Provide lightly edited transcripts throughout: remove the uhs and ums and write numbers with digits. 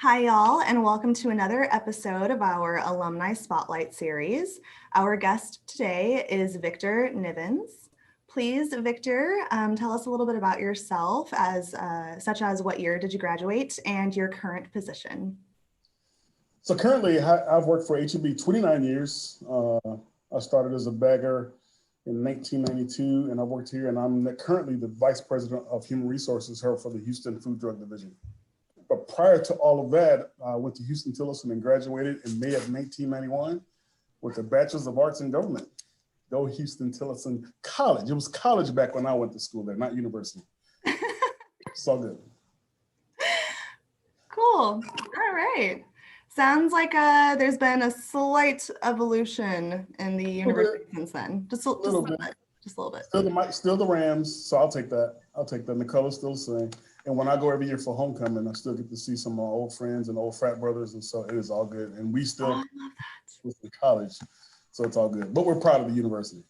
Hi, y'all, and welcome to another episode of our Alumni Spotlight series. Our guest today is Victor Nivens. Please, Victor, tell us a little bit about yourself, such as what year did you graduate and your current position. So currently, I've worked for HEB 29 years. I started as a bagger in 1992, and I've worked here, and I'm currently the Vice President of Human Resources here for the Houston Food Drug Division. But prior to all of that, I went to Huston-Tillotson and graduated in May of 1991 with a Bachelor's of Arts in Government. Go Huston-Tillotson College. It was college back when I went to school there, not university. It's all good. Cool. All right. Sounds like there's been a slight evolution in the university since then. Just a little bit. Just a little bit. Still the Rams, so I'll take that. And the color's still the same. And when I go every year for homecoming, I still get to see some of my old friends and old frat brothers, and so it is all good. And we still in college, so it's all good. But we're proud of the university.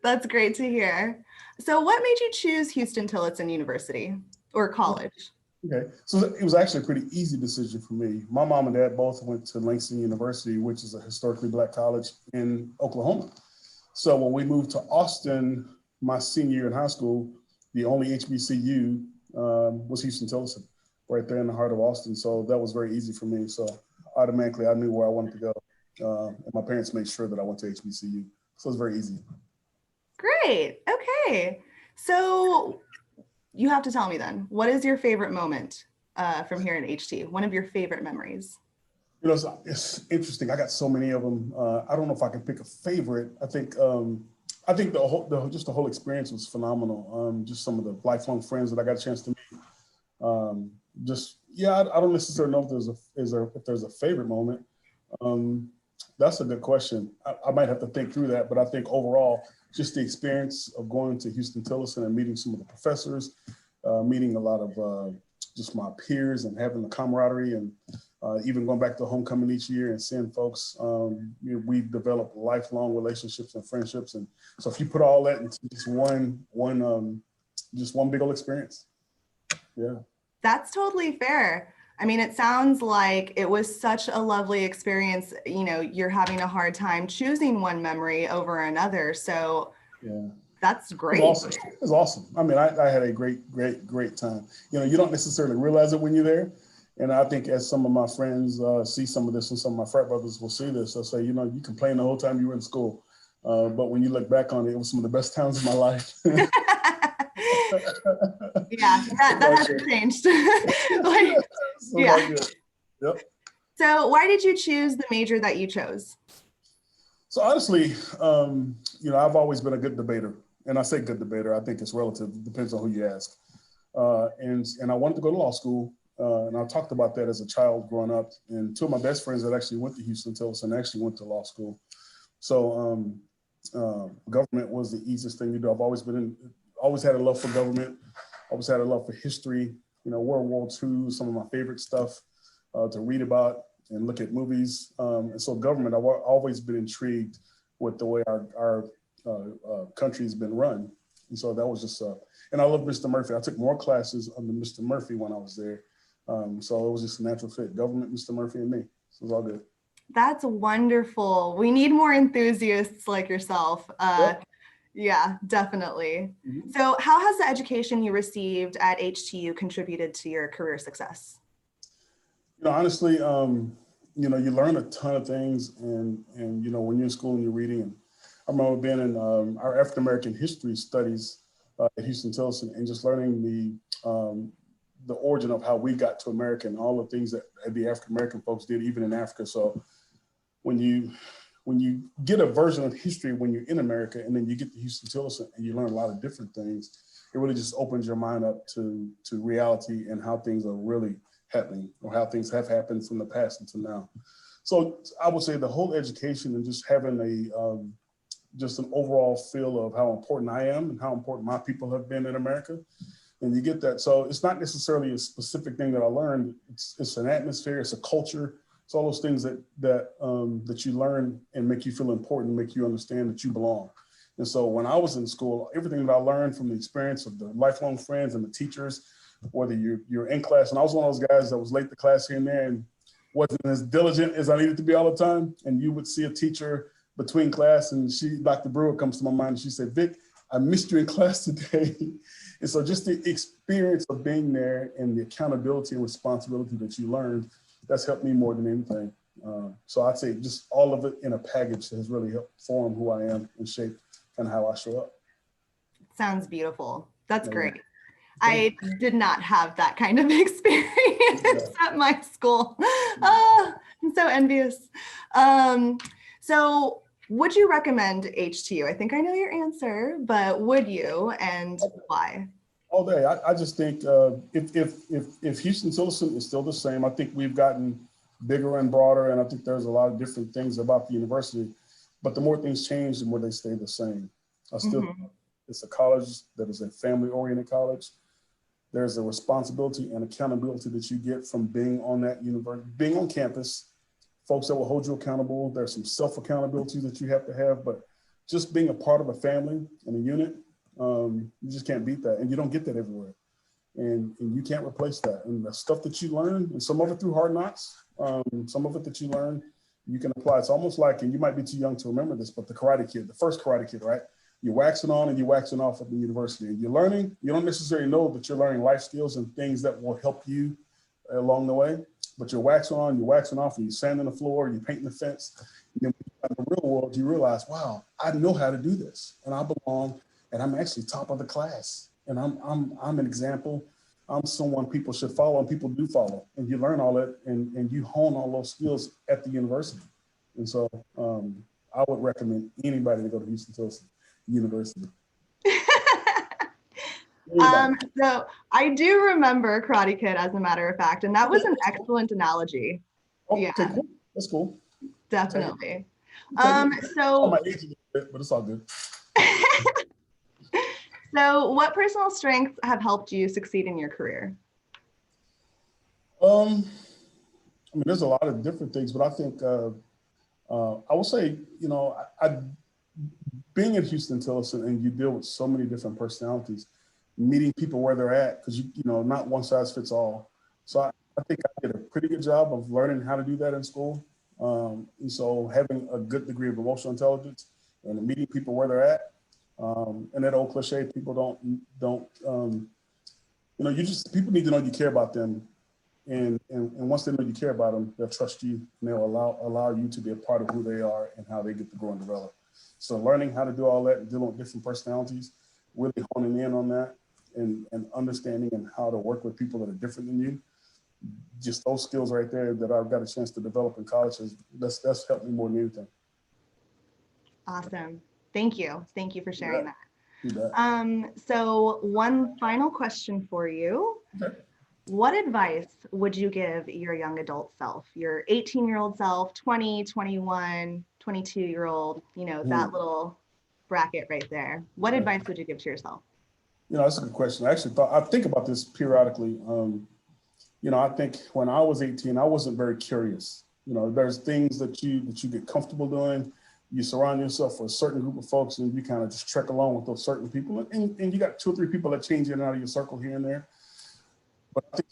That's great to hear. So what made you choose Huston-Tillotson University or college? Okay, so it was actually a pretty easy decision for me. My mom and dad both went to Langston University, which is a historically Black college in Oklahoma. So when we moved to Austin, my senior year in high school, the only HBCU was Huston-Tillotson, right there in the heart of Austin. So that was very easy for me. So automatically I knew where I wanted to go. And my parents made sure that I went to HBCU. So it was very easy. Great. Okay. So you have to tell me then, what is your favorite moment from here in HT? One of your favorite memories? You know, it's interesting. I got so many of them. I don't know if I can pick a favorite. I think the whole experience was phenomenal. Just some of the lifelong friends that I got a chance to meet. I don't necessarily know if there's a favorite moment. That's a good question. I might have to think through that, but I think overall, just the experience of going to Huston-Tillotson and meeting some of the professors, meeting a lot of just my peers and having the camaraderie, and even going back to homecoming each year and seeing folks, we've developed lifelong relationships and friendships. And so if you put all that into just one big old experience. Yeah. That's totally fair. I mean, it sounds like it was such a lovely experience. You know, you're having a hard time choosing one memory over another. So yeah, that's great. It was awesome. I mean, I had a great time. You know, you don't necessarily realize it when you're there. And I think as some of my friends see some of this, and some of my frat brothers will see this, they'll say, you know, you complained the whole time you were in school. But when you look back on it, it was some of the best times of my life. Yeah, that hasn't changed. Yeah. Yep. So why did you choose the major that you chose? So honestly, I've always been a good debater. And I say good debater, I think it's relative. It depends on who you ask. And I wanted to go to law school. And I talked about that as a child growing up. And two of my best friends that actually went to Huston-Tillotson actually went to law school. So government was the easiest thing to do. I've always had a love for government. Always had a love for history. You know, World War II, some of my favorite stuff to read about and look at movies. And so government, I've always been intrigued with the way our country's been run. And so that was just, and I love Mr. Murphy. I took more classes under Mr. Murphy when I was there. So it was just a natural fit, government, Mr. Murphy, and me. So it was all good. That's wonderful. We need more enthusiasts like yourself. Yep. Yeah, definitely. Mm-hmm. So how has the education you received at HTU contributed to your career success? You know, honestly, you learn a ton of things, and when you're in school and you're reading. And I remember being in our African-American history studies at Huston-Tillotson and just learning the origin of how we got to America and all the things that the African-American folks did, even in Africa. So when you get a version of history when you're in America, and then you get to Huston-Tillotson and you learn a lot of different things, it really just opens your mind up to reality and how things are really happening, or how things have happened from the past until now. So I would say the whole education and just having just an overall feel of how important I am and how important my people have been in America. And you get that. So it's not necessarily a specific thing that I learned. It's an atmosphere, it's a culture. It's all those things that you learn and make you feel important, make you understand that you belong. And so when I was in school, everything that I learned from the experience of the lifelong friends and the teachers, whether you're in class. And I was one of those guys that was late to class here and there and wasn't as diligent as I needed to be all the time. And you would see a teacher between class and Dr. Brewer comes to my mind and she said, Vic, I missed you in class today. And so just the experience of being there and the accountability and responsibility that you learned, that's helped me more than anything. So I'd say just all of it in a package has really helped form who I am and shape and how I show up. Sounds beautiful. That's great. I did not have that kind of experience at my school. Oh, I'm so envious. So would you recommend HTU? I think I know your answer, but would you, and why? All day. I just think if Huston-Tillotson is still the same, I think we've gotten bigger and broader, and I think there's a lot of different things about the university, but the more things change, the more they stay the same. I still think it's a college that is a family-oriented college. There's a responsibility and accountability that you get from being on that university, being on campus, folks that will hold you accountable. There's some self-accountability that you have to have, but just being a part of a family and a unit, you just can't beat that. And you don't get that everywhere. And you can't replace that. And the stuff that you learn, and some of it through hard knocks, some of it that you learn, you can apply. It's almost like, and you might be too young to remember this, but the Karate Kid, the first Karate Kid, right? You're waxing on and you're waxing off at the university. And you're learning, you don't necessarily know that you're learning life skills and things that will help you along the way. But you're waxing on, you're waxing off, and you're sanding the floor, you're painting the fence. And then in the real world, you realize, wow, I know how to do this. And I belong, and I'm actually top of the class. And I'm an example. I'm someone people should follow, and people do follow. And you learn all that, and you hone all those skills at the university. And so I would recommend anybody to go to Huston-Tillotson University. So I do remember Karate Kid, as a matter of fact, and that was an excellent analogy. Oh, yeah, okay, cool. That's cool. Definitely. So my age a little bit, but it's all good. So what personal strengths have helped you succeed in your career? I mean, there's a lot of different things, but I think I will say, you know, being at Huston-Tillotson and you deal with so many different personalities, meeting people where they're at, because you know, not one size fits all. So I think I did a pretty good job of learning how to do that in school. And so having a good degree of emotional intelligence and meeting people where they're at, and that old cliche, people don't you know, people need to know you care about them. And once they know you care about them, they'll trust you and they'll allow you to be a part of who they are and how they get to grow and develop. So learning how to do all that and dealing with different personalities, really honing in on that and understanding and how to work with people that are different than you. Just those skills right there that I've got a chance to develop in college, that's helped me more than anything. Awesome. Thank you. Thank you for sharing that. You bet. So one final question for you. Okay. What advice would you give your young adult self, your 18-year-old self, 20, 21, 22-year-old, you know, that little bracket right there? What advice would you give to yourself? You know, that's a good question. I think about this periodically. You know, I think when I was 18, I wasn't very curious. You know, there's things that you get comfortable doing. You surround yourself with a certain group of folks and you kind of just trek along with those certain people. And you got 2 or 3 people that change in and out of your circle here and there. But I think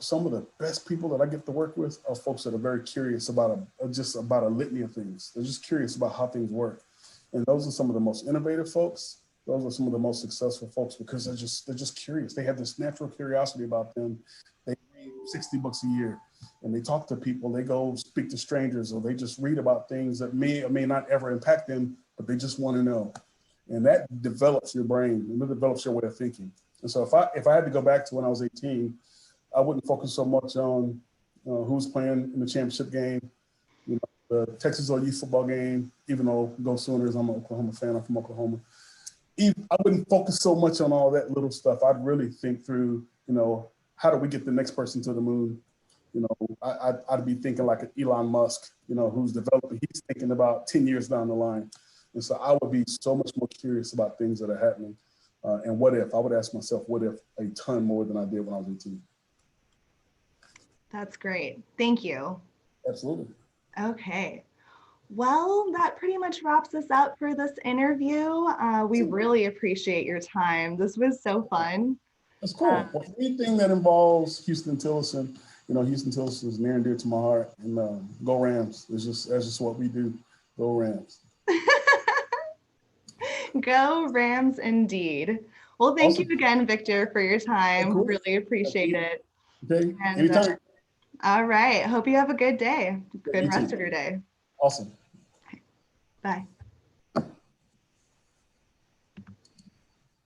some of the best people that I get to work with are folks that are very curious about a litany of things. They're just curious about how things work. And those are some of the most innovative folks. Those are some of the most successful folks because they're just curious. They have this natural curiosity about them. They read 60 books a year and they talk to people. They go speak to strangers or they just read about things that may or may not ever impact them, but they just want to know. And that develops your brain and it develops your way of thinking. And so if I had to go back to when I was 18, I wouldn't focus so much on who's playing in the championship game, you know, the Texas OU football game, even though go Sooners, I'm an Oklahoma fan, I'm from Oklahoma. I wouldn't focus so much on all that little stuff. I'd really think through, you know, how do we get the next person to the moon? You know, I'd be thinking like an Elon Musk, you know, who's developing, he's thinking about 10 years down the line. And so I would be so much more curious about things that are happening. And what if, I would ask myself, what if a ton more than I did when I was 18? That's great. Thank you. Absolutely. Okay. Well, that pretty much wraps us up for this interview. We really appreciate your time. This was so fun. That's cool. Well, anything that involves Huston-Tillotson, Huston-Tillotson is near and dear to my heart. And go Rams. That's just what we do. Go Rams. Go Rams indeed. Well, thank you Awesome. again, Victor, for your Okay, time. cool. Really appreciate it. Okay. And Anytime. all right. Hope you have a good day. Yeah, Good you rest too. of your day. Awesome. Bye.